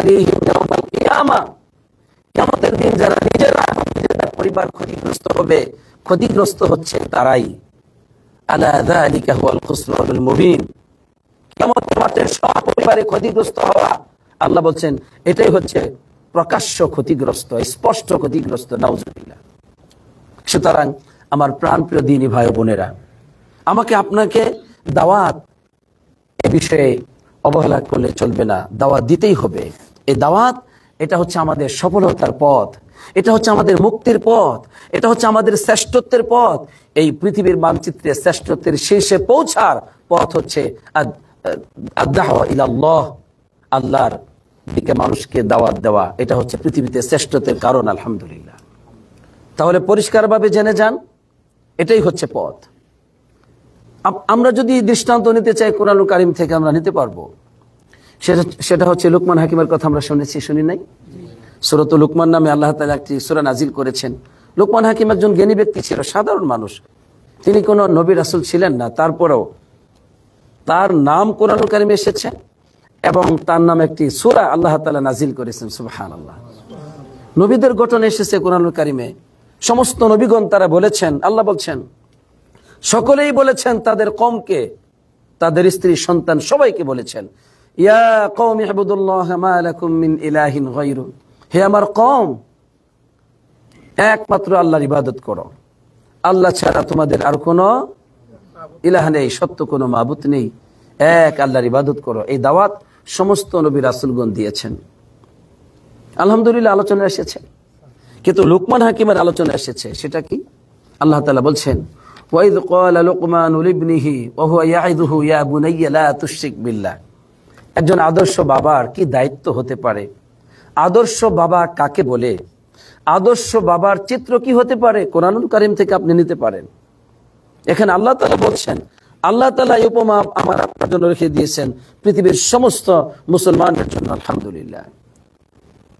আলাইহিম ইয়াউমাল কিয়ামা, কিয়ামতের দিন যারা নিজেরা নিজেদের পরিবার ক্ষতিগ্রস্ত হবে, ক্ষতিগ্রস্ত হচ্ছে তারাই। আলা যালিকা হুয়াল খুসরানুল মুবিন, কিয়ামতের মাঠে সপরিবারে ক্ষতিগ্রস্ত হওয়া, আল্লাহ বলছেন এটাই হচ্ছে প্রকাশ্য ক্ষতিগ্রস্ত, স্পষ্ট ক্ষতিগ্রস্ত। নাউজুবিল্লাহ। সুতরাং আমার প্রাণপ্রিয় দ্বীনী ভাই বোনেরা, আমাকে আপনাকে দাওয়াত এ বিষয়ে অবহেলা করলে চলবে না, দাওয়াত দিতেই হবে। এই দাওয়াত, এটা হচ্ছে আমাদের সফলতার পথ, এটা হচ্ছে আমাদের মুক্তির পথ, এটা হচ্ছে আমাদের শ্রেষ্ঠত্বের পথ। এই পৃথিবীর মানচিত্রে শ্রেষ্ঠত্বের শীর্ষে পৌঁছার পথ হচ্ছে আদ-দাওয়া ইলাল্লাহ, আল্লাহর দিকে মানুষকে দাওয়াত দেওয়া। এটা হচ্ছে পৃথিবীতে শ্রেষ্ঠত্বের কারণ। আলহামদুলিল্লাহ। তাহলে পরিষ্কারভাবে জেনে যান, এটাই হচ্ছে পথ। আমরা যদি দৃষ্টান্ত নিতে চাই কোরআনুল কারীম থেকে, আমরা নিতে পারবো। সেটা হচ্ছে লুকমান হাকিমের কথা আমরা শুনেছি, শুনি নাই? সূরাতুল লুকমান নামে আল্লাহ তাআলা একটি সূরা নাজিল করেছেন। লুকমান হাকিম একজন জ্ঞানী ব্যক্তি ছিল, সাধারণ মানুষ। তিনি কোনো নবী রাসূল ছিলেন না, তারপরেও তার নাম কোরআনুল কারীমে এসেছে এবং তার নামে একটি সূরা আল্লাহ তাআলা নাজিল করেছেন। সুবহানাল্লাহ। নবীদের গঠন এসেছে কোরআনুল কারীমে। সমস্ত নবীগণ তারা বলেছেন, আল্লাহ বলছেন, সকলেই বলেছেন তাদের কওমকে, তাদের স্ত্রী সন্তান সবাইকে বলেছেন, ইয়া কওমি ইবুদুল্লাহ মা লাকুম মিন ইলাহিন গায়রু, হে আমার কওম, একমাত্র আল্লাহর ইবাদত করো, আল্লাহ ছাড়া তোমাদের আর কোনো ইলাহ নেই, সত্য কোনো মাবুদ নেই, এক আল্লাহর ইবাদত করো। এই দাওয়াত সমস্ত নবী রাসূলগণ দিয়েছেন। আলহামদুলিল্লাহ, আলোচনা এসেছে। কিন্তু লুকমান হাকিমের আলোচনা এসেছে, সেটা কি? আল্লাহ তাআলা বলছেন, ওয়াইদ ক্বালা লুকমানু লিবনিহি ওয়া হুয়া ইয়াইদুহু ইয়া বুনাইয়া লা তুশরিক বিল্লাহ। একজন আদর্শ বাবার কি দায়িত্ব হতে পারে? আদর্শ বাবা কাকে বলে? আদর্শ বাবার চিত্র কি হতে পারে? কোরআনুল কারীম থেকে আপনি নিতে পারেন। এখানে আল্লাহ তাআলা বলছেন, আল্লাহ তাআলা এই উপমা আমার আপনার জন্য রেখে দিয়েছেন পৃথিবীর সমস্ত মুসলমানদের জন্য। আলহামদুলিল্লাহ।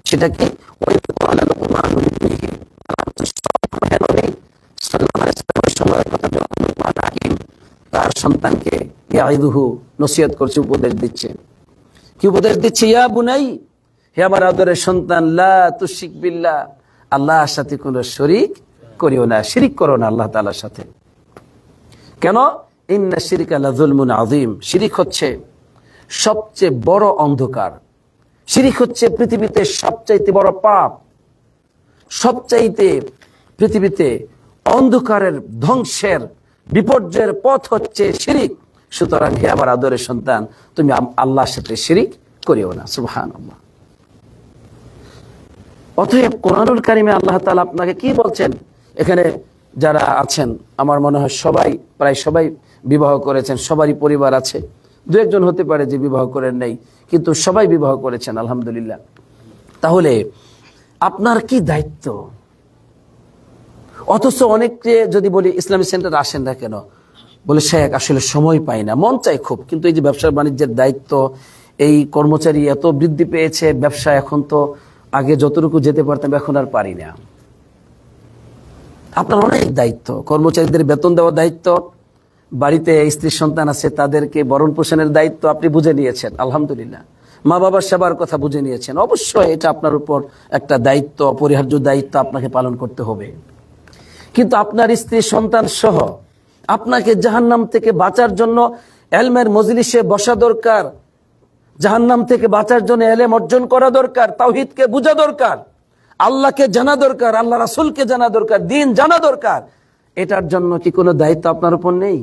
সেটা কি? ওয়াইদ ক্বালা লুকমানু লিবনিহি, তার সন্তানকে ইয়াইদুহু নসিহত করছে, উপদেশ দিচ্ছে। কি উপদেশ দিচ্ছে? ইয়া বুনাই, হে আমার আদরের সন্তান, লা তুশরিক বিল্লাহ, আল্লাহর সাথে কোনো শরীক করিও না, শিরিক করো না আল্লাহ তাআলার সাথে। কেন? ইন্না শিরকা লাযুলমুন আযীম, শিরিক হচ্ছে সবচেয়ে বড় অন্ধকার। শিরিক হচ্ছে পৃথিবীতে সবচাইতে বড় পাপ, সবচাইতে পৃথিবীতে অন্ধকারের ধ্বংসের বিপর্যয়ের পথ হচ্ছে শিরিক। সুতরাং হে আমার আদরের সন্তান, তুমি আল্লাহর সাথে শিরিক করিও না। সুবহানাল্লাহ। অতএব কোরআনুল কারীমে আল্লাহ তাআলা আপনাকে কি বলছেন? এখানে যারা আছেন, আমার মনে হয় সবাই, প্রায় সবাই বিবাহ করেছেন, সবারই পরিবার আছে। দু একজন হতে পারে যে বিবাহ করেন নাই, কিন্তু সবাই বিবাহ করেছেন, আলহামদুলিল্লাহ। তাহলে আপনার কি দায়িত্ব? অথচ অনেকে যদি বলি ইসলামী সেন্টার আসেন না কেন, বলে শেখ আসলে সময় পাই না, মন চাই খুব, কিন্তু এই যে ব্যবসা বাণিজ্যের দায়িত্ব, এই কর্মচারী এত বৃদ্ধি পেয়েছে, ব্যবসা এখন তো আগে যতটুকু যেতে পারতাম এখন আর পারি না। আপনার অনেক দায়িত্ব, কর্মচারীদের বেতন দেওয়ার দায়িত্ব, বাড়িতে স্ত্রী সন্তান আছে তাদেরকে ভরণ পোষণের দায়িত্ব আপনি বুঝে নিয়েছেন, আলহামদুলিল্লাহ। মা বাবার সেবার কথা বুঝে নিয়েছেন, অবশ্যই এটা আপনার উপর একটা দায়িত্ব, অপরিহার্য দায়িত্ব, আপনাকে পালন করতে হবে। কিন্তু আপনার স্ত্রী সন্তান সহ আপনাকে জাহান্নাম থেকে বাঁচার জন্য ইলমের মজলিসে বসা দরকার, জাহান্নাম থেকে বাঁচার জন্য ইলম অর্জন করা দরকার, তাওহীদকে বোঝা দরকার, আল্লাহকে জানা দরকার, আল্লাহ রাসূলকে জানা দরকার, দ্বীন জানা দরকার। এটার জন্য কি কোনো দায়িত্ব আপনার উপর নেই?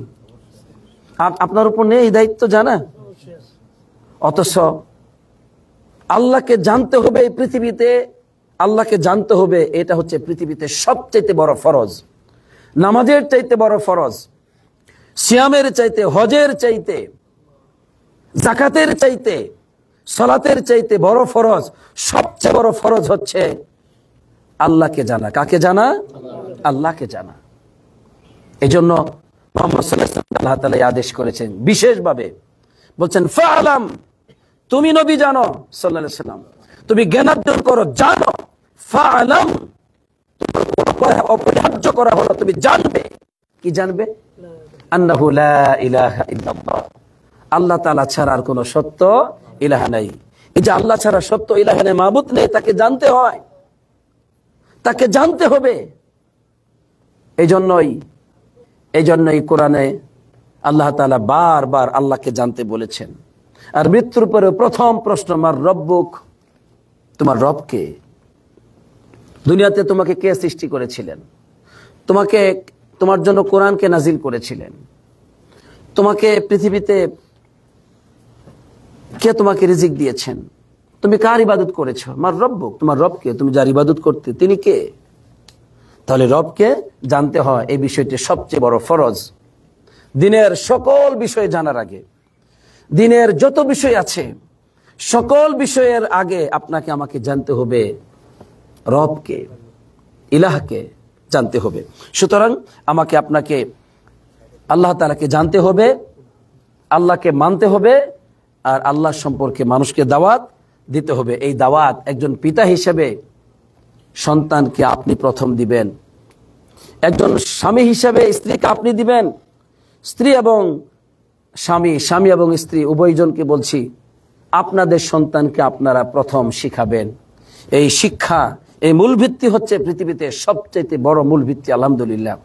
আপনার উপর নেই এই দায়িত্ব জানা? অথচ আল্লাহকে জানতে হবে এই পৃথিবীতে, আল্লাহকে জানতে হবে, এটা হচ্ছে পৃথিবীতে সবচাইতে বড় ফরজ। নামাজের চাইতে বড় ফরজ, সিয়ামের চাইতে, হজের চাইতে, যাকাতের চাইতে, সালাতের চাইতে বড় ফরজ, সবচেয়ে বড় ফরজ হচ্ছে আল্লাহকে জানা। কাকে জানা? আল্লাহকে জানা। এজন্য মুহাম্মদ সাল্লাল্লাহু আলাইহি ওয়াসাল্লাম আল্লাহ তাআলা আদেশ করেছেন বিশেষভাবে, বলছেন ফাআলাম, তুমি নবী জানো সাল্লাল্লাহু আলাইহি ওয়াসাল্লাম, তুমি জ্ঞানার্জন করো, জানো। ফাআলাম, অপরিহার্য করা হলো, তুমি জানবে। কি জানবে? আন্নাহু লা ইলাহা ইল্লাল্লাহ, আল্লাহ তাআলা ছাড়া আর কোনো সত্য ইলাহ নাই। এই যে আল্লাহ ছাড়া সত্য ইলাহ নেই, মাবুদ নেই, তাকে জানতে হয়, তাকে জানতে হবে। এই জন্যই কোরআনে আল্লাহ তাআলা বারবার আল্লাহকে জানতে বলেছেন। আর মৃত্যুর পরে প্রথম প্রশ্ন, মার রব্বুক, তোমার রবকে। দুনিয়াতে তোমাকে কে সৃষ্টি করেছিলেন? তোমার জন্য কোরআনকে নাজিল করেছিলেন। তোমাকে পৃথিবীতে কে তোমাকে রিজিক দিয়েছেন? তুমি কার ইবাদত করেছো? মার রব্বুক, তোমার রবকে, তুমি যার ইবাদত করতে তিনি কে? তাহলে রবকে জানতে হয়, এই বিষয়টি সবচেয়ে বড় ফরজ। দিনের সকল বিষয় জানার আগে, দিনের যত বিষয় আছে সকল বিষয়ের আগে আপনাকে আমাকে জানতে হবে রবকে, ইলাহকে জানতে হবে। সুতরাং আমাকে আপনাকে আল্লাহ তাআলাকে জানতে হবে, আল্লাহকে মানতে হবে, আর আল্লাহ সম্পর্কে মানুষকে দাওয়াত দিতে হবে। এই দাওয়াত একজন পিতা হিসেবে সন্তানকে আপনি প্রথম দিবেন, একজন স্বামী হিসেবে স্ত্রীকে আপনি দিবেন, স্ত্রী এবং স্বামী এবং স্ত্রী উভয়জনকে বলছি, আপনাদের সন্তানকে আপনারা প্রথম শিখাবেন। এই শিক্ষা, এই মূল ভিত্তি হচ্ছে পৃথিবীতে সবচেয়ে বড় মূল ভিত্তি। আলহামদুলিল্লাহ,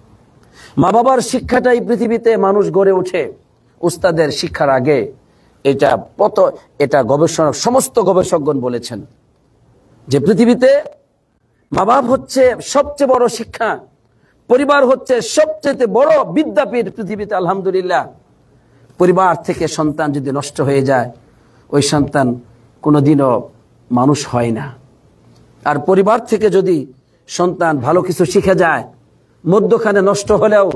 মা বাবার শিক্ষাটাই পৃথিবীতে মানুষ গড়ে ওঠে। উস্তাদের শিক্ষার আগে এটা গবেষণা, সমস্ত গবেষকগণ বলেছেন যে পৃথিবীতে মা বাপ হচ্ছে সবচেয়ে বড় শিক্ষা, পরিবার হচ্ছে সবচেয়ে বড় বিদ্যাপীঠ পৃথিবীতে। আলহামদুলিল্লাহ, পরিবার থেকে সন্তান যদি নষ্ট হয়ে যায়, ওই সন্তান কোনোদিনও মানুষ হয় না। আর পরিবার থেকে যদি সন্তান ভালো কিছু শিখে যায়, মধ্যখানে নষ্ট হলেও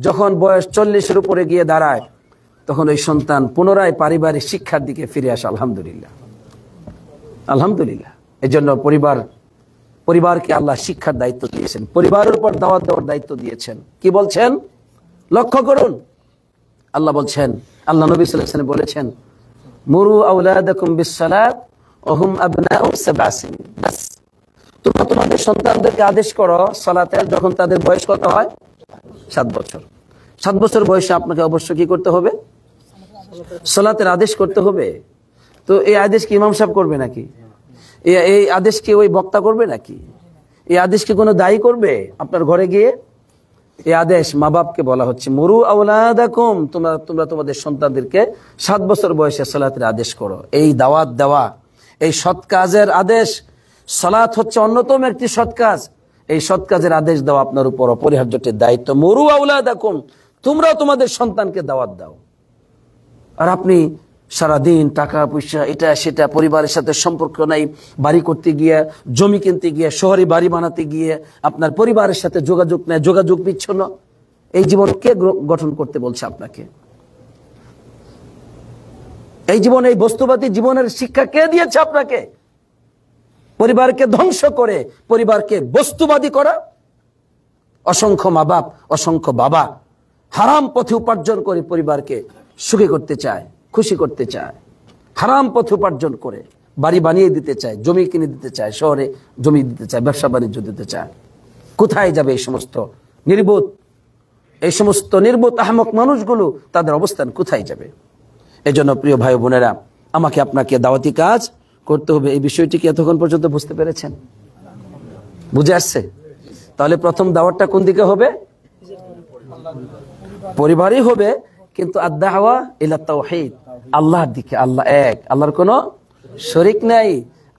যখন বয়স 40-এর উপরে গিয়ে দাঁড়ায়, তখন ওই সন্তান পুনরায় পারিবারিক শিক্ষার দিকে ফিরে আসে। আলহামদুলিল্লাহ, আলহামদুলিল্লাহ। এই জন্য পরিবারকে আল্লাহ শিক্ষার দায়িত্ব দিয়েছেন, পরিবারের উপর দাওয়াত দেওয়ার দায়িত্ব দিয়েছেন। কি বলছেন? লক্ষ্য করুন, আল্লাহ বলছেন, আল্লাহ নবী সাল্লাল্লাহু আলাইহি ওয়াসাল্লাম বলেছেন, মুরু আওলাদাকুম বিসসালাত ওয়া হুম আবনাউ সাব'a সিনিন। বাস, তোমরা তোমাদের সন্তানদেরকে আদেশ করো সালাতের, যখন তাদের বয়স কত হয়? 7 বছর। 7 বছর বয়সে আপনাকে অবশ্য কি করতে হবে? সালাতের আদেশ করতে হবে। তো এই আদেশ কি ইমাম সাহেব করবে নাকি? এই আদেশ কি ওই বক্তা করবে নাকি? এই আদেশ কি কোনো দায়ী করবে আপনার ঘরে গিয়ে? এই আদেশ মা বাপকে বলা হচ্ছে, মুরু আওলাদাকুম, তোমরা তোমাদের সন্তানদেরকে 7 বছর বয়সে সালাতের আদেশ করো। এই দাওয়াত দেওয়া, এই সৎ কাজের আদেশ, সালাত হচ্ছে অন্যতম একটি সৎ কাজ। এই সৎ কাজের আদেশ দেওয়া আপনার উপর অপরিহার্য দায়িত্ব। মুরু আওলাদাকুম, তোমরা তোমাদের সন্তানকে দাওয়াত দাও। আর আপনি সারাদিন টাকা পয়সা, এটা সেটা, পরিবারের সাথে সম্পর্ক নাই, বাড়ি করতে গিয়ে, জমি কিনতে গিয়ে, শহরে বাড়ি বানাতে গিয়ে আপনার পরিবারের সাথে যোগাযোগ নেই, যোগাযোগ বিচ্ছিন্ন। এই জীবন কে গঠন করতে বলছে আপনাকে? এই জীবন, এই বস্তুবাদী জীবনের শিক্ষা কে দিয়েছে আপনাকে? পরিবারকে ধ্বংস করে পরিবারকে বস্তুবাদী করা। অসংখ্য মা বাপ, অসংখ্য বাবা হারাম পথে উপার্জন করে পরিবারকে সুখী করতে চায়, খুশি করতে চায়। হারাম পথে উপার্জন করে বাড়ি বানিয়ে দিতে চায়, জমি কিনে দিতে চায়, শহরে জমি দিতে চায়, ব্যবসা বাণিজ্য দিতে চায়। কোথায় যাবে এই সমস্ত নির্বোধ আহমক মানুষগুলো? তাদের অবস্থান কোথায় যাবে? এজন্য প্রিয় ভাই বোনেরা, আমাকে আপনাকে দাওয়াতি কাজ করতে হবে। এই বিষয়টি কি এতক্ষণ পর্যন্ত বুঝতে পেরেছেন? বুঝে আসছে? তাহলে প্রথম দাওয়াতটা কোন দিকে হবে? পরিবারই হবে, কিন্তু আদ-দাওয়া ইলা তাওহীদ, আল্লাহর দিকে। আল্লাহ এক, আল্লাহর কোনো শরীক নাই,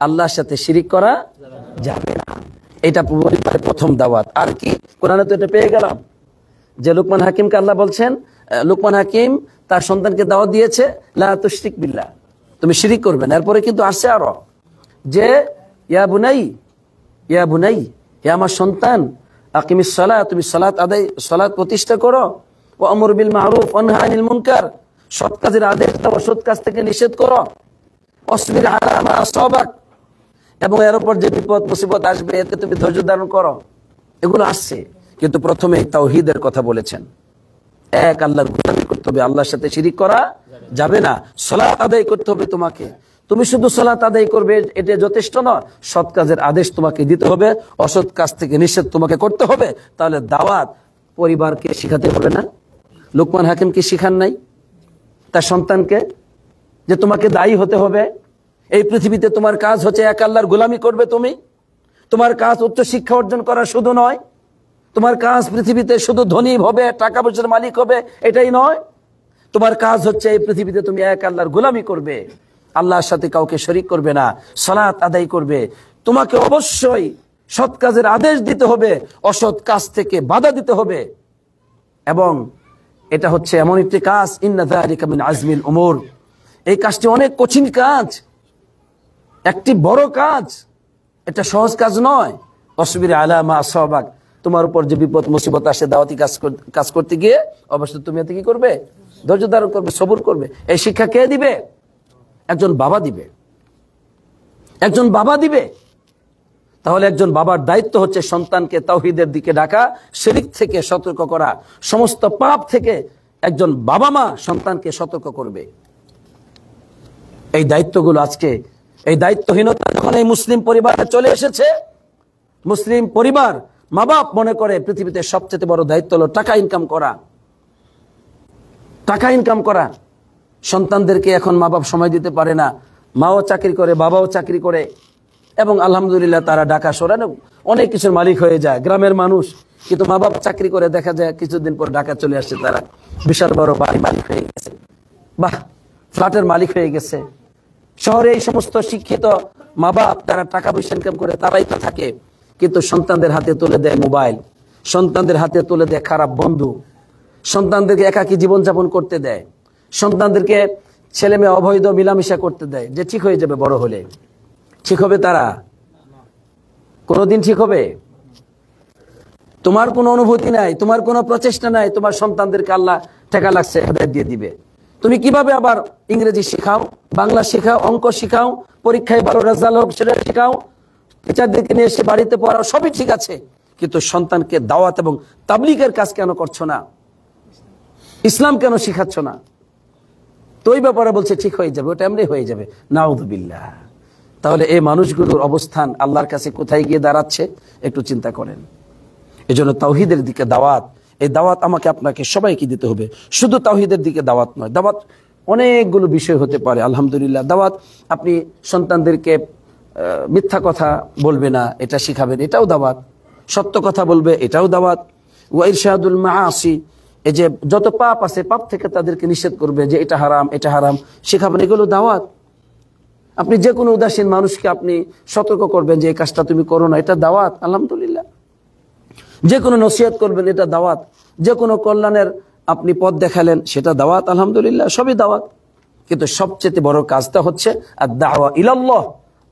আল্লাহর সাথে শিরিক করা যাবে না। এটা পরিবারের প্রথম দাওয়াত। আর কি? কোরআনে তো এটা পেয়ে গেলাম যে লুকমান হাকিমকে আল্লাহ বলছেন, লুকমান হাকিম তার সন্তানকে দাওয়াত দিয়েছে, লা তুশরিক বিল্লাহ, তুমি শিরিক করবে না। এরপরে কিন্তু আসছে আরো যে ইয়া বুনাই, হে আমার সন্তান, আকিমিস সালাত, তুমি সালাত প্রতিষ্ঠা করো, ওয়া আমর বিল মারুফ ওয়া নহি আনিল মুনকার, সৎ কাজের আদেশ দাও, অসৎ কাজ থেকে নিষেধ করো, অসবির আলা মা আসাবাক, এবং এর উপর যে বিপদ মুসিবত আসবে এতে তুমি ধৈর্য ধারণ করো। এগুলো আসছে, কিন্তু প্রথমে তাওহীদের কথা বলেছেন। এক আল্লাহর গোলামি করতে হবে, আল্লাহর সাথে শিরিক করা যাবে না। সালাত আদায় করতে হবে তোমাকে। তুমি শুধু সালাত আদায় করবে এটা যথেষ্ট নয়, সৎ কাজের আদেশ তোমাকে দিতে হবে, অসৎ কাজ থেকে নিষেধ তোমাকে করতে হবে। তাহলে দাওয়াত পরিবারকে শিখাতে হবে না? লুকমান হাকিম কি শিখান নাই তার সন্তানকে যে তোমাকে দায়ী হতে হবে? এই পৃথিবীতে তোমার কাজ হচ্ছে এক আল্লাহর গোলামি করবে তুমি। তোমার কাজ উচ্চ শিক্ষা অর্জন করা শুধু নয়, তোমার কাজ পৃথিবীতে শুধু ধনী হবে, টাকা পয়সার মালিক হবে, এটাই নয়। তোমার কাজ হচ্ছে এই পৃথিবীতে তুমি এক আল্লাহর গোলামি করবে, আল্লাহর সাথে কাউকে শরীক করবে না, সালাত আদায় করবে। তোমাকে অবশ্যই সৎ কাজের আদেশ দিতে হবে, অসৎ কাজ থেকে বাধা দিতে হবে। এবং এটা হচ্ছে এমন একটি কাজ, ইন্না যালিকা মিন আজমিল উমুর, এই কাজটি অনেক কঠিন কাজ, একটি বড় কাজ, এটা সহজ কাজ নয়। অসবির আলা মা আসাবাক, তোমার উপর যে বিপদ মুসিবত আসে দাওয়াতি কাজ করতে গিয়ে অবশ্যই তুমি এতে কি করবে? ধৈর্য ধারণ করবে, সবুর করবে। এই শিক্ষা কে দিবে? একজন বাবা দিবে, একজন বাবা দিবে। তাহলে একজন বাবার দায়িত্ব হচ্ছে সন্তানকে তাওহীদের দিকে ডাকা, শিরক থেকে সতর্ক করা, সমস্ত পাপ থেকে একজন বাবা মা সন্তানকে সতর্ক করবে। এই দায়িত্বগুলো আজকে, এই দায়িত্বহীনতা যখন এই মুসলিম পরিবারে চলে এসেছে, মুসলিম পরিবার মা বাপ মনে করে পৃথিবীতে সবচেয়ে বড় দায়িত্ব হলো টাকা ইনকাম করা, টাকা ইনকাম করা। সন্তানদেরকে এখন মা বাপ সময় দিতে পারে না, মাও চাকরি করে, বাবাও চাকরি করে, এবং আলহামদুলিল্লাহ তারা ঢাকা শহরে অনেক কিছুর মালিক হয়ে যায়, গ্রামের মানুষ। কিন্তু মা বাপ চাকরি করে দেখা যায় কিছুদিন পর ঢাকা চলে আসছে, তারা বিশাল বড় বাড়ি মালিক হয়ে গেছে, বাহ, ফ্ল্যাটের মালিক হয়ে গেছে। শহরে এই সমস্ত শিক্ষিত মা বাপ তারা টাকা পয়সা ইনকাম করে, তারাই তো থাকে, কিন্তু সন্তানদের হাতে তুলে দেয় মোবাইল, সন্তানদের হাতে তুলে দেয় খারাপ বন্ধু, সন্তানদেরকে একাকী জীবনযাপন করতে দেয়, সন্তানদেরকে ছেলে মেয়ে অবৈধ মিলামিশা করতে দেয়, যে ঠিক হয়ে যাবে বড় হলে। ঠিক হবে তারা? কোনোদিন ঠিক হবে? তোমার কোনো অনুভূতি নাই, তোমার কোনো প্রচেষ্টা নাই, তোমার সন্তানদেরকে আল্লাহ ঠেকা লাগছে হেদায়েত দিয়ে দিবে। তুমি কিভাবে আবার ইংরেজি শেখাও, বাংলা শেখাও, অঙ্ক শেখাও, পরীক্ষায় ভালো রেজাল্ট হোক সেটা শেখাও, টিচারদেরকে নিয়ে এসে বাড়িতে পড়াও, সবই ঠিক আছে, কিন্তু সন্তানকে দাওয়াত এবং তাবলীগের কাজ কেন করছো না? ইসলাম কেন শিখাচ্ছ না? তো ওই ব্যাপারে বলছে ঠিক হয়ে যাবে, ওটা এমনি হয়ে যাবে, নাউযুবিল্লাহ। তাহলে এই মানুষগুলোর অবস্থান আল্লাহর কাছে কোথায় গিয়ে দাঁড়াচ্ছে একটু চিন্তা করেন। এজন্য তাওহীদের দিকে দাওয়াত, এই দাওয়াত আমাকে আপনাকে সবাইকে দিতে হবে। শুধু তাওহীদের দিকে দাওয়াত নয়, দাওয়াত অনেকগুলো বিষয় হতে পারে। আলহামদুলিল্লাহ, দাওয়াত আপনি সন্তানদেরকে মিথ্যা কথা বলবে না, এটা শিখাবেন, এটাও দাওয়াত। সত্য কথা বলবে, এটাও দাওয়াত। ওয়া ইরশাদুল মাআসি, এই যে যত পাপ আছে পাপ থেকে তাদেরকে নিষেধ করবে, যে এটা হারাম, এটা হারাম, শিখাবেন, এগুলো দাওয়াত। আপনি যে কোনো উদাসীন মানুষকে আপনি সতর্ক করবেন যে এই কাজটা তুমি করো না, এটা দাওয়াত। আলহামদুলিল্লাহ, যে কোনো নসিহত করবেন, এটা দাওয়াত। যে কোনো কল্যাণের আপনি পথ দেখালেন, সেটা দাওয়াত। আলহামদুলিল্লাহ, সবই দাওয়াত। কিন্তু সবচেয়ে বড় কাজটা হচ্ছে আদ-দাওয়া ইলাল্লাহ,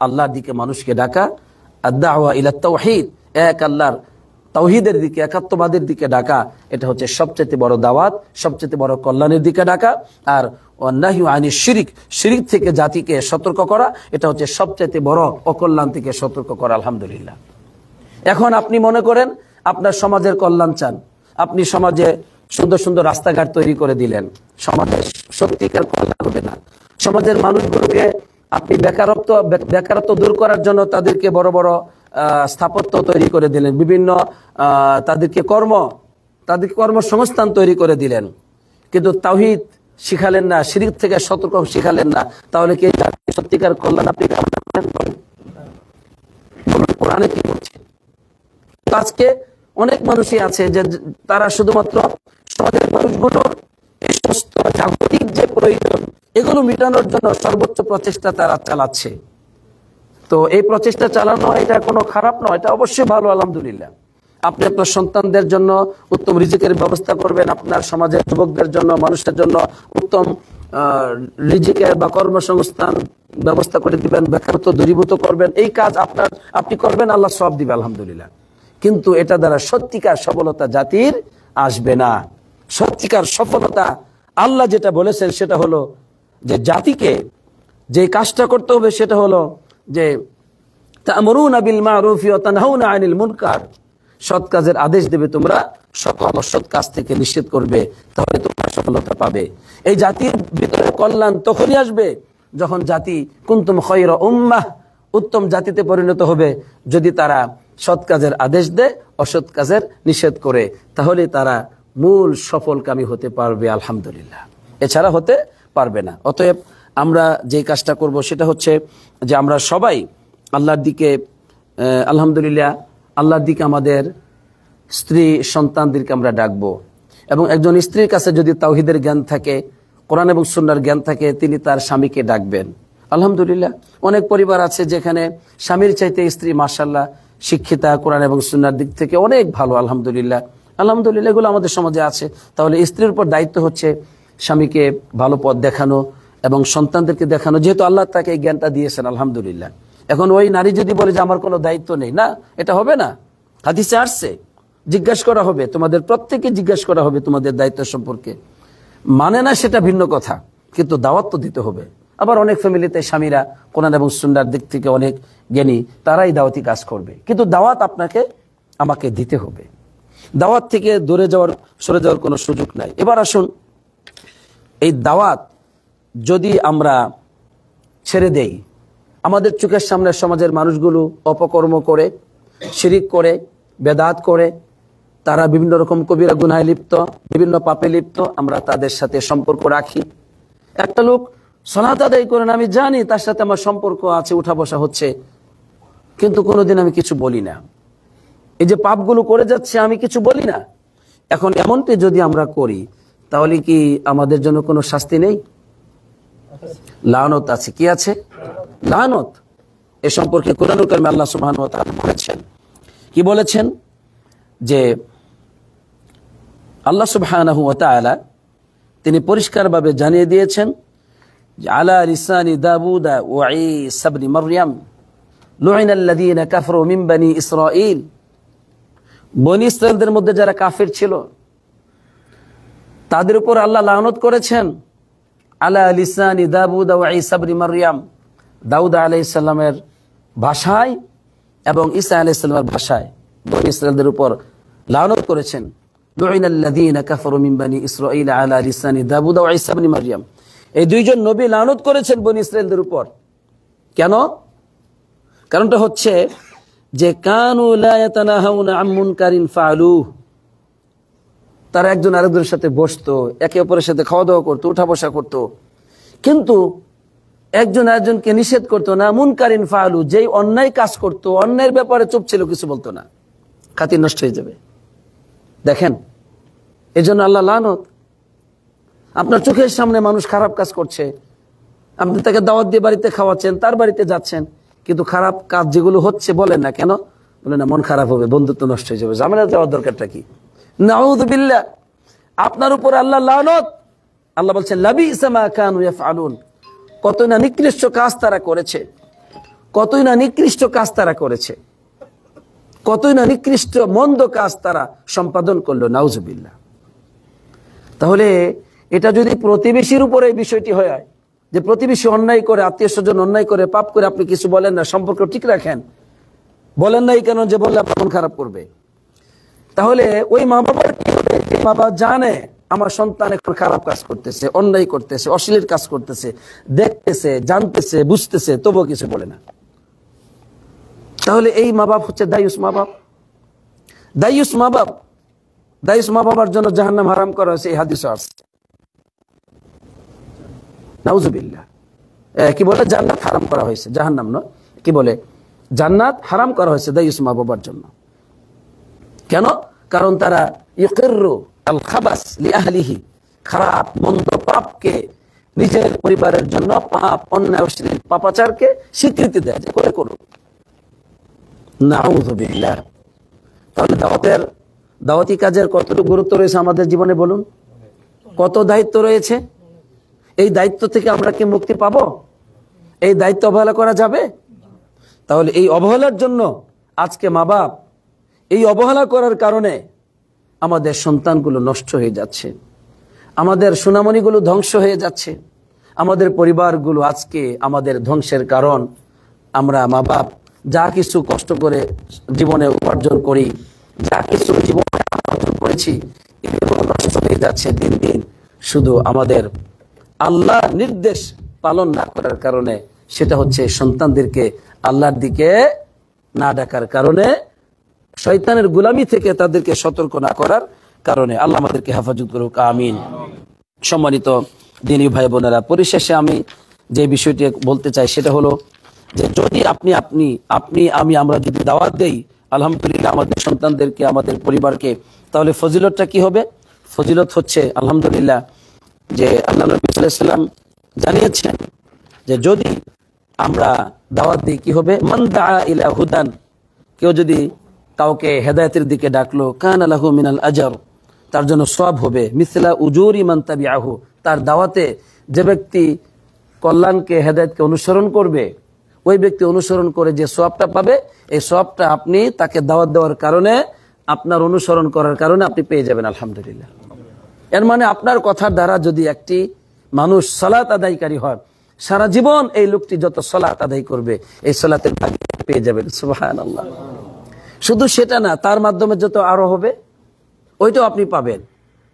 আল্লাহর দিকে মানুষকে ডাকা। আদ-দাওয়া ইলাত তাওহীদ, এক আল্লাহর তাওহীদের দিকে, একাত্মবাদের দিকে ডাকা, এটা হচ্ছে সবচেয়ে বড় দাওয়াত, সবচেয়ে বড় কল্যাণের দিকে ডাকা। আর ওয়ান্নাহয়ু আনিশ শিরক, শিরক থেকে জাতিকে সতর্ক করা, এটা হচ্ছে সবচেয়ে বড় অকল্যাণ থেকে সতর্ক করা। আলহামদুলিল্লাহ। এখন আপনি মনে করেন আপনার সমাজের কল্যাণ চান, আপনি সমাজে সুন্দর সুন্দর রাস্তাঘাট তৈরি করে দিলেন, সমাজের সত্যিকার কল্যাণ হবে না। সমাজের মানুষগুলোকে আপনি বেকারত্ব দূর করার জন্য তাদেরকে বড় বড় স্থাপত্য তৈরি করে দিলেন, বিভিন্ন তাদেরকে কর্মসংস্থান তৈরি করে দিলেন, কিন্তু তাওহীদ শিখালেন না, শিরক থেকে সতর্ক শিখালেন না। তাহলে কি সত্যিকার কল্যাণ আপনি কামনা করেন? কোরআনে কি বলছে? আজকে অনেক মানুষই আছে যে তারা শুধুমাত্র সমাজের মানুষগুলোর এই সমস্ত জাগতিক যে প্রয়োজন, এগুলো মেটানোর জন্য সর্বোচ্চ প্রচেষ্টা তারা চালাচ্ছে। তো এই প্রচেষ্টা চালানো এটা কোনো খারাপ নয়, এটা অবশ্যই ভালো। আলহামদুলিল্লাহ, আপনি আপনার সন্তানদের জন্য উত্তম রিজিকের ব্যবস্থা করবেন, আপনার সমাজের যুবকদের জন্য, মানুষের জন্য উত্তম রিজিকের বা কর্মসংস্থান ব্যবস্থা করে দিবেন, বেকারত্ব দূরীভূত করবেন। এই কাজ আপনি করবেন, আল্লাহ সওয়াব দিবে। আলহামদুলিল্লাহ। কিন্তু এটা দ্বারা সত্যিকার সফলতা জাতির আসবে না। সত্যিকার সফলতা আল্লাহ যেটা বলেছেন সেটা হলো যে জাতিকে যে কাজটা করতে হবে সেটা হলো যে তা'মুরুনা বিল মা'রুফি ওয়া তানহাউনা আনিল মুনকার, সৎ কাজের আদেশ দেবে তোমরা, সকল অসৎ কাজ থেকে নিষেধ করবে, তাহলে তোমরা সফলতা পাবে। এই জাতির ভিতরে কল্যাণ তখনই আসবে যখন জাতি কুনতুম খায়রা উম্মাহ, উত্তম জাতিতে পরিণত হবে যদি তারা সৎ কাজের আদেশ দেয়, অসৎ কাজের নিষেধ করে, তাহলে তারা মূল সফলকামী হতে পারবে। আলহামদুলিল্লাহ, এছাড়া হতে পারবে না। অতএব আমরা যে কাজটা করব সেটা হচ্ছে যে আমরা সবাই আল্লাহর দিকে আলহামদুলিল্লাহ আল্লাহর দিকে আমাদের স্ত্রী সন্তানদেরকে আমরা ডাকবো। এবং একজন স্ত্রীর কাছে যদি তাওহীদের জ্ঞান থাকে, কোরআন এবং সুন্নাহর জ্ঞান থাকে, তিনি তার স্বামীকে ডাকবেন। আলহামদুলিল্লাহ অনেক পরিবার আছে যেখানে স্বামীর চাইতে স্ত্রী মাশাআল্লাহ শিক্ষিতা, কোরআন এবং সুন্নাহর দিক থেকে অনেক ভালো। আলহামদুলিল্লাহ আলহামদুলিল্লাহ এগুলো আমাদের সমাজে আছে। তাহলে স্ত্রীর উপর দায়িত্ব হচ্ছে স্বামীকে ভালো পথ দেখানো এবং সন্তানদেরকে দেখানো, যেহেতু আল্লাহ তাকে এই জ্ঞানটা দিয়েছেন আলহামদুলিল্লাহ। এখন ওই নারী যদি বলে যে আমার কোনো দায়িত্ব নেই, না, এটা হবে না। হাদিসে আসছে, জিজ্ঞাসা করা হবে, তোমাদের প্রত্যেকে জিজ্ঞাসা করা হবে তোমাদের দায়িত্ব সম্পর্কে। মানে না সেটা ভিন্ন কথা, কিন্তু দাওয়াত তো দিতে হবে। আবার অনেক ফ্যামিলিতে স্বামীরা কোরআন এবং সুন্নাহর দিক থেকে অনেক জ্ঞানী, তারাই দাওয়াতি কাজ করবে, কিন্তু দাওয়াত আপনাকে আমাকে দিতে হবে। দাওয়াত থেকে সরে যাওয়ার কোনো সুযোগ নাই। এবার আসুন, এই দাওয়াত যদি আমরা ছেড়ে দেই, আমাদের চোখের সামনে সমাজের মানুষগুলো অপকর্ম করে, শিরিক করে, বেদাত করে, তারা বিভিন্ন রকম কবিরা গুনাহে লিপ্ত, বিভিন্ন পাপে লিপ্ত, আমরা তাদের সাথে সম্পর্ক রাখি। একটা লোক সালাত আদায় করেন, আমি জানি তার সাথে আমার সম্পর্ক আছে, উঠা বসা হচ্ছে, কিন্তু কোনোদিন আমি কিছু বলি না। এই যে পাপগুলো করে যাচ্ছে আমি কিছু বলি না। এখন এমনটি যদি আমরা করি, তাহলে কি আমাদের জন্য কোনো শাস্তি নেই? লানত আছে। কি আছে? লানত। এ সম্পর্কে কোরআনুল কারীমে আল্লাহ সুবহানাহু ওয়া তাআলা বলেছেন, কি বলেছেন? যে আল্লাহ সুবহানাহু ওয়া তাআলা তিনি পরিষ্কারভাবে জানিয়ে দিয়েছেন যে আলা লিসানি দাউদ ওয়া ঈসা ইবনে মারইয়াম লুইনাল্লাযীনা কাফারু মিন বনি ইসরাঈল। বনি ইসরাঈলদের মধ্যে যারা কাফির ছিল তাদের উপর আল্লাহ লানত করেছেন। আলা লিসানি দাউদ ওয়া ঈসা ইবনে মারইয়াম, দাউদ আলাইহিস সালামের ভাষায় এবং ঈসা আলাইহিস সালামের ভাষায় বনি ইসরাঈলদের উপর লানত করেছেন। লুইনাল্লাযীনা কাফারু মিন বনি ইসরাঈল আলা লিসানি দাউদ ওয়া ঈসা ইবনে মারইয়াম। এই দুইজন নবী লানত করেছেন বনি ইসরাঈলদের উপর। কেন? কারণটা হচ্ছে যে কানু লা ইয়াতানাহাউনা আন মুনকারিন ফাআলুহু, তারা একজন আরেকজনের সাথে বসতো, একে অপরের সাথে খাওয়া দাওয়া করতো, উঠা বসা করতো, কিন্তু একজন আরেকজনকে নিষেধ করতো না। মুনকারিন ফাআলু, যেই অন্যায় কাজ করতো, অন্যায়ের ব্যাপারে চুপ ছিল, কিছু বলতো না, খাতির নষ্ট হয়ে যাবে। দেখেন, এজন্য আল্লাহ লানত। আপনার চোখের সামনে মানুষ খারাপ কাজ করছে, আপনি তাকে দাওয়াত দিয়ে বাড়িতে খাওয়াচ্ছেন, তার বাড়িতে যাচ্ছেন, কিন্তু খারাপ কাজ যেগুলো হচ্ছে বলেন না কেন? বলেন না মন খারাপ হবে, বন্ধুত্ব নষ্ট হয়ে যাবে, ঝামেলা যাওয়ার দরকারটা কি? নাউযু বিল্লাহ, আপনার উপর আল্লাহ লানত। আল্লাহ বলছেন লাবিসা মা কানু ইয়াফআলুন, কতই না নিকৃষ্ট কাজ তারা করেছে, কতই না নিকৃষ্ট কাজ তারা করেছে, কতই না নিকৃষ্ট মন্দ কাজ তারা সম্পাদন করলো। নাউযু বিল্লাহ। তাহলে এটা যদি প্রতিবেশীর উপরে এই বিষয়টি হয় যে প্রতিবেশী অন্যায় করে, আত্মীয় স্বজন অন্যায় করে, পাপ করে, আপনি কিছু বলেন না, সম্পর্ক ঠিক রাখেন, বলেন নাই কেন? যে বললে আপনার মন খারাপ করবে। তাহলে ওই মা বাবার কি হবে? যে বাবা জানে আমার সন্তান এখন খারাপ কাজ করতেছে, অন্যায় করতেছে, অশ্লীল কাজ করতেছে, দেখতেছে, জানতেছে, বুঝতেছে, তবুও কিছু বলে না, তাহলে এই মা বাপ হচ্ছে দায়ুস মা বাপ। দায়ুস মা বাপ, দায়ুস মা বাবার জন্য জাহান্নাম হারাম করা হয়েছে, এই হাদিসে আসছে। নাউজুবিল্লাহ। কি বলে? জান্নাত হারাম করা হয়েছে, জাহান্নাম নয়। কি বলে? জান্নাত হারাম করা হয়েছে দায়ুস মা বাবার জন্য। কেন? কারণ তারা ইউকিরু আল খাবাস লিআহলিহি, খারাপ মন্দ পাপকে নিজের পরিবারের জন্য, পাপ অন্যায় অশ্লীল পাপাচারকে স্বীকৃতি দেয় যে করে করুক। নাউযুবিল্লাহ। তাহলে দাওয়াতি কাজের কতটুকু গুরুত্ব রয়েছে আমাদের জীবনে বলুন? কত দায়িত্ব রয়েছে? এই দায়িত্ব থেকে আমরা কি মুক্তি পাবো? এই দায়িত্ব অবহেলা করা যাবে? তাহলে এই অবহেলার জন্য আজকে মা বাপ, এই অবহেলা করার কারণে আমাদের সন্তানগুলো নষ্ট হয়ে যাচ্ছে, আমাদের সুনামণিগুলো ধ্বংস হয়ে যাচ্ছে, আমাদের পরিবারগুলো আজকে আমাদের ধ্বংসের কারণ। আমরা মা বাপ যা কিছু কষ্ট করে জীবনে উপার্জন করি, যা কিছু জীবনে উপার্জন করেছি, এগুলো নষ্ট হয়ে যাচ্ছে দিন দিন, শুধু আমাদের আল্লাহ নির্দেশ পালন না করার কারণে। সেটা হচ্ছে সন্তানদেরকে আল্লাহর দিকে না ডাকার কারণে, শয়তানের গোলামি থেকে তাদেরকে সতর্ক না করার কারণে। আল্লাহ আমাদেরকে হেফাজত করুক, আমিন। সম্মানিত দিনী ভাই বোনেরা, পরিশেষে আমি যে বিষয়টি বলতে চাই সেটা হলো যে যদি আমরা যদি দাওয়াত দেই আলহামদুলিল্লাহ আমাদের সন্তানদেরকে, আমাদের পরিবারকে, তাহলে ফজিলতটা কি হবে? ফজিলত হচ্ছে আলহামদুলিল্লাহ যে আল্লাহ নবী সাল্লাল্লাহু আলাইহি ওয়াসাল্লাম জানিয়েছেন যে যদি আমরা দাওয়াত দিই কি হবে, মান দাআ ইলা হুদান, কেউ যদি কাউকে হেদায়েতের দিকে ডাকলো, কানা লাহু মিনাল আজর, তার জন্য সওয়াব হবে, মিসলা উজুরি মান তাবিআহু, তার দাওয়াতে যে ব্যক্তি কল্যাণকে হেদায়েতকে অনুসরণ করবে ওই ব্যক্তি অনুসরণ করে যে সওয়াবটা পাবে, এই সওয়াবটা আপনি তাকে দাওয়াত দেওয়ার কারণে, আপনার অনুসরণ করার কারণে আপনি পেয়ে যাবেন আলহামদুলিল্লাহ। এর মানে আপনার কথার দ্বারা যদি একটি মানুষ সালাত আদায়কারী হয়, সারা জীবন এই লোকটি যত সালাত আদায় করবে এই সালাতের ভাগ পেয়ে যাবেন। সুবহানাল্লাহ। শুধু সেটা না, তার মাধ্যমে যত আরো হবে ওইটাও আপনি পাবেন।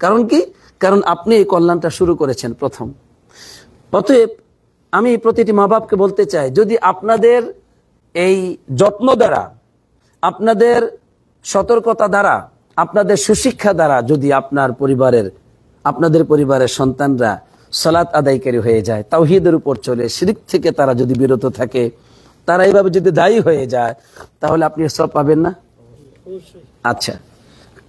কারণ কি? কারণ আপনি এই কল্যাণটা শুরু করেছেন প্রথম। অতএব আমি প্রতিটি মা বাপকে বলতে চাই, যদি আপনাদের এই যত্ন দ্বারা, আপনাদের সতর্কতা দ্বারা, আপনাদের সুশিক্ষা দ্বারা যদি আপনাদের পরিবারের সন্তানরা সালাত আদায়কারী হয়ে যায়, তাওহীদের উপর চলে, শিরক থেকে তারা যদি বিরত থাকে, তারা এইভাবে যদি দায়ী হয়ে যায়, তাহলে আপনি সওয়াব পাবেন না? আচ্ছা,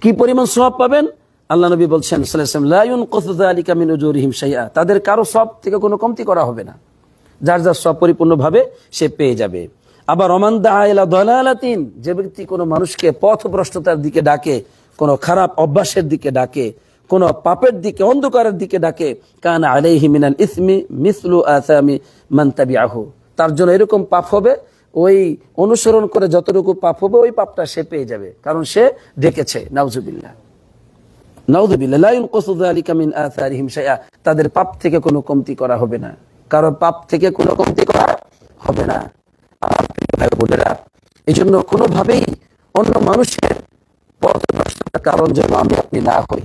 কি পরিমাণ সওয়াব পাবেন? আল্লাহ নবী বলছেন সাল্লাল্লাহু আলাইহি ওয়াসাল্লাম, লা ইউনকাসু যালিকা মিন উজুরিহিম শাইআ, তাদের কারো সওয়াব থেকে কোনো কমতি করা হবে না, যার যার সওয়াব পরিপূর্ণভাবে সে পেয়ে যাবে। আবার ওমান দাআ ইলা দালালাতিন, যে ব্যক্তি কোনো মানুষকে পথভ্রষ্টতার দিকে ডাকে, কোনো খারাপ অভ্যাসের দিকে ডাকে, কোনো পাপের দিকে, অন্ধকারের দিকে ডাকে, কানা আলাইহি মিনাল ইসমি মিসলু আসামি মান তাবিআহু, তার জন্য এরকম পাপ হবে, ওই অনুসরণ করে যতটুকু পাপ হবে ওই পাপটা সে পেয়ে যাবে, কারণ সে ডেকেছে। নাউজুবিল্লাহ, নাউজুবিল্লাহ। লা ইউনকাসু যালিকা মিন আসারিহিম শাইআ, তাদের পাপ থেকে কোনো কমতি করা হবে না, কারো পাপ থেকে কোনো কমতি করা হবে না। আমার প্রিয় ভাই বোনেরা, এই জন্য কোনোভাবেই অন্য মানুষের পথভ্রষ্টতার কারণ যেন আপনি না হই,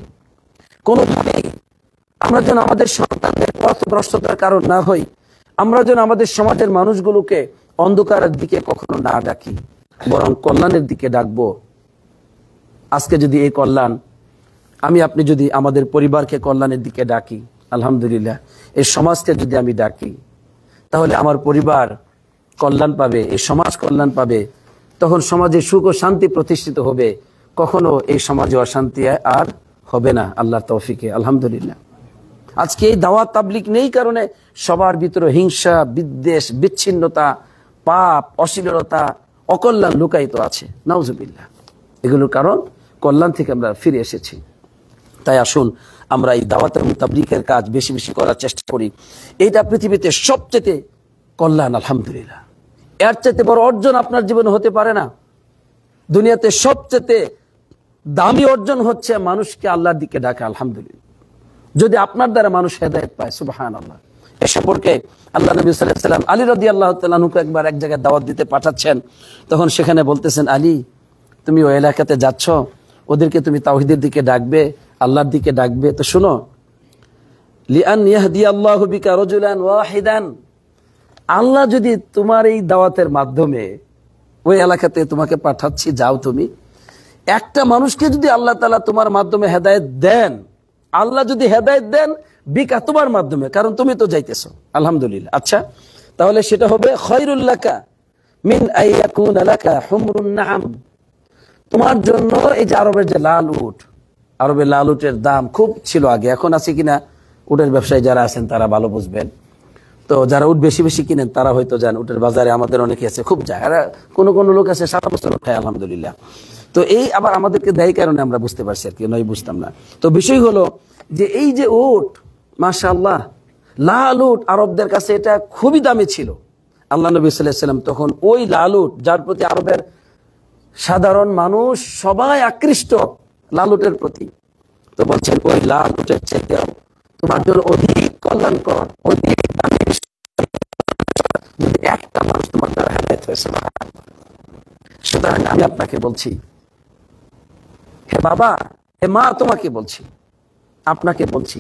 কোনোভাবেই আমরা যেন আমাদের সন্তানদের পথভ্রষ্টতার কারণ না হই, আমরা যেন আমাদের সমাজের মানুষগুলোকে অন্ধকারের দিকে কখনো না ডাকি, বরং কল্যাণের দিকে ডাকবো। আজকে যদি এই কল্যাণ আপনি যদি আমাদের পরিবারকে কল্যাণের দিকে ডাকি, আলহামদুলিল্লাহ, এই সমাজকে যদি আমি ডাকি, তাহলে আমার পরিবার কল্যাণ পাবে, এই সমাজ কল্যাণ পাবে, তখন সমাজে সুখ ও শান্তি প্রতিষ্ঠিত হবে, কখনো এই সমাজে অশান্তি আর হবে না আল্লাহর তৌফিকে। আলহামদুলিল্লাহ, আজকে এই দাওয়াত তাবলীগ নেই কারণে সবার ভিতরে হিংসা, বিদ্বেষ, বিচ্ছিন্নতা, পাপ, অশ্লীলতা, অকল্যাণ লুকায়িত আছে। নাউজুবিল্লাহ, এগুলোর কারণ কল্যাণ থেকে আমরা ফিরে এসেছি। তাই আসুন আমরা এই দাওয়াত এবং তাবলীগের কাজ বেশি বেশি করার চেষ্টা করি। এইটা পৃথিবীতে সবচেয়ে কল্যাণ, আলহামদুলিল্লাহ। এর চাইতে বড় অর্জন আপনার জীবনে হতে পারে না। দুনিয়াতে সবচেয়ে দামি অর্জন হচ্ছে মানুষকে আল্লাহর দিকে ডাকা, আলহামদুলিল্লাহ। যদি আপনার দ্বারা মানুষ হেদায়েত পায়, সুবহানাল্লাহ। এ সম্পর্কে আল্লাহ নবী সাল্লাল্লাহু আলাইহি ওয়াসাল্লাম আলী রাদিয়াল্লাহু তাআলা আনহুকে একবার এক জায়গায় দাওয়াত দিতে পাঠাচ্ছেন, তখন সেখানে বলতেছেন, আলী, তুমি ওই এলাকাতে যাচ্ছ, ওদেরকে তুমি তাওহীদের দিকে ডাকবে, আল্লাহর দিকে ডাকবে, তো শুনো, লিআন ইয়াহদিয়াল্লাহু বিকা রাজুলান ওয়াহিদান, আল্লাহ যদি তোমার এই দাওয়াতের মাধ্যমে ওই এলাকাতে তোমাকে পাঠাচ্ছি, যাও তুমি, একটা মানুষকে যদি আল্লাহ তাআলা তোমার মাধ্যমে হেদায়েত দেন, আল্লাহ যদি হেদায়েত দেন বিকা, তোমার মাধ্যমে, কারণ তুমি তো যাইতেছো, আলহামদুলিল্লাহ। আচ্ছা, তাহলে সেটা হবে খায়রুল লাকা মিন আইয়াকুনা লাকা হুমরুন নাআম, তোমার জন্য এই যে আরবের যে লাল উট, আরবের লাল উটের দাম খুব ছিল আগে, এখন আছে কিনা উটের ব্যবসায়ী যারা আছেন তারা ভালো বুঝবেন। তো যারা উট বেশি বেশি কিনেন তারা হয়তো যান, উটের বাজারে আমাদের অনেকে আছে, খুব যায়, আর কোনো লোক আছে 7 বছর উঠায়, আলহামদুলিল্লাহ। তো এই আবার আমাদেরকে দেয় কারণে আমরা বুঝতে পারছি, আর কি নয় বুঝতাম না। তো বিষয় হলো যে এই যে উট, মাশাআল্লাহ, লাল উট আরবদের কাছে এটা খুবই দামি ছিল। আল্লাহ নবী সাল্লাল্লাহু আলাইহি ওয়াসাল্লাম তখন ওই লাল উট, যার প্রতি আরবের সাধারণ মানুষ সবাই আকৃষ্ট, লাল উটের প্রতি, তো বলছেন ওই লাল উটের চাইতেও তোমার জন্য অধিক কল্যাণকর, অধিক দামি যদি একটা মানুষ তোমার দ্বারা হেদায়েত হয়েছে। সুতরাং আমি আপনাকে বলছি, হে বাবা, হে মা, তোমাকে বলছি, আপনাকে বলছি,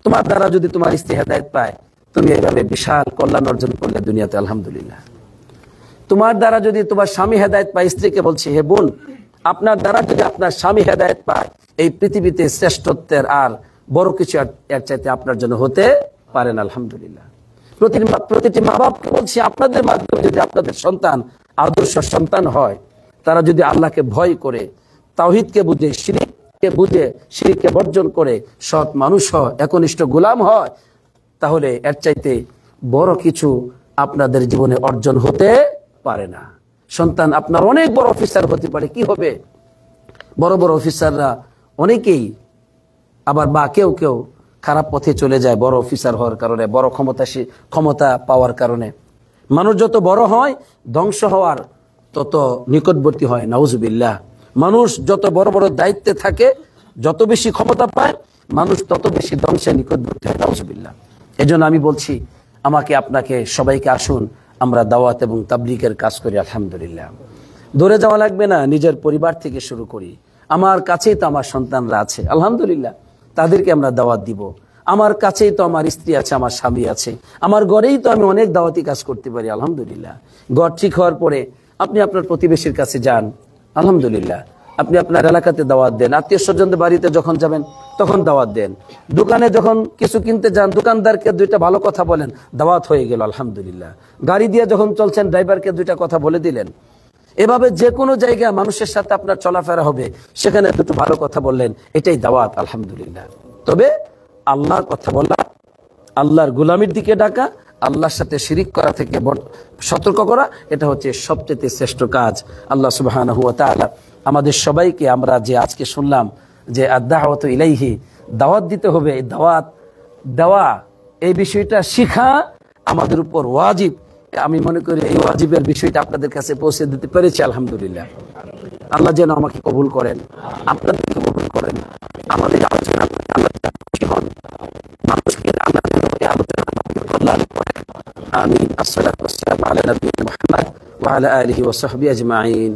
তোমার দ্বারা যদি তোমার স্ত্রী হেদায়েত পায়, তুমি এইভাবে বিশাল কল্যাণ অর্জন করলে দুনিয়াতে, আলহামদুলিল্লাহ। তোমার দ্বারা যদি তোমার স্বামী হেদায়েত পায়, স্ত্রীকে বলছি, হে বোন, আপনার দ্বারা যদি আপনার স্বামী হেদায়েত পায়, এই পৃথিবীতে শ্রেষ্ঠত্বের আর বড় কিছু এর চাইতে আপনার জন্য হতে পারে না, আলহামদুলিল্লাহ। প্রতিটি মা বাপকে বলছি, আপনাদের মাধ্যমে যদি আপনাদের সন্তান আদর্শ সন্তান হয়, তারা যদি আল্লাহকে ভয় করে, তাওহীদকে বুঝে, শিরককে বর্জন করে সৎ মানুষ হয়, একনিষ্ঠ গোলাম হয়, তাহলে এর চাইতে বড় কিছু আপনাদের জীবনে অর্জন হতে পারে না। সন্তান আপনার অনেক বড় অফিসার হতে পারে, কি হবে? বড় বড় অফিসাররা অনেকেই আবার বা কেউ কেউ খারাপ পথে চলে যায় বড় অফিসার হওয়ার কারণে, বড় ক্ষমতা পাওয়ার কারণে। মানুষ যত বড় হয়, ধ্বংস হওয়ার তত নিকটবর্তী হয়, নাউজুবিল্লাহ। মানুষ যত বড় বড় দায়িত্বে থাকে, যত বেশি ক্ষমতা পায়, মানুষ তত বেশি ধ্বংসের নিকটবর্তী হয়, নাউজুবিল্লাহ। এজন্য আমি বলছি, আমাকে আপনাকে সবাইকে আসুন আমরা দাওয়াত এবং তাবলীগের কাজ করি। আলহামদুলিল্লাহ, দূরে যাওয়া লাগবে না, নিজের পরিবার থেকে শুরু করি। আমার কাছেই তো আমার সন্তানরা আছে, আলহামদুলিল্লাহ, তাদেরকে আমরা দাওয়াত দিব। আমার কাছেই তো আমার স্ত্রী আছে, আমার স্বামী আছে, আমার ঘরেই তো আমি অনেক দাওয়াতি কাজ করতে পারি, আলহামদুলিল্লাহ। ঘর ঠিক হওয়ার পরে আপনি আপনার প্রতিবেশীর কাছে যান, আলহামদুলিল্লাহ। আপনি আপনার এলাকাতে দাওয়াত দেন, আত্মীয় স্বজনদের বাড়িতে যখন যাবেন তখন দাওয়াত দেন। দোকানে যখন কিছু কিনতে যান, দোকানদারকে দুইটা ভালো কথা বলেন, দাওয়াত হয়ে গেল, আলহামদুলিল্লাহ। গাড়ি দিয়ে যখন চলছেন, ড্রাইভারকে দুইটা কথা বলে দিলেন। এভাবে যে কোনো জায়গায় মানুষের সাথে আপনার চলাফেরা হবে, সেখানে দুটো ভালো কথা বললেন, এটাই দাওয়াত, আলহামদুলিল্লাহ। তবে আল্লাহর কথা বলা, আল্লাহর গোলামির দিকে ডাকা, আল্লাহর সাথে শিরিক করা থেকে সতর্ক করা, এটা হচ্ছে সবচেয়ে শ্রেষ্ঠ কাজ। আল্লাহ সুবহানাহু ওয়া তাআলা আমাদের সবাইকে, আমরা যে আজকে শুনলাম যে আদ-দাওয়াতু ইলাইহি, দাওয়াত দিতে হবে, এই দাওয়াত দেওয়া, এই বিষয়টা শিখা আমাদের উপর ওয়াজিব। আমি মনে করি এই ওয়াজিবের বিষয়টা আপনাদের কাছে পৌঁছে দিতে পেরেছি, আলহামদুলিল্লাহ। আল্লাহ যেন আমাকে কবুল করেন, আপনাদেরকে কবুল করেন। আমাদের আলোচনা মানুষকে আল্লাহ যেন এই আলোচনা কল্যাণ করেন। আমিন। আসসালাতু ওয়াসসালামু আলা নবিয়্যিনা মুহাম্মদ ওয়া আলা আলিহি ওয়া সাহবিহি আজমাইন।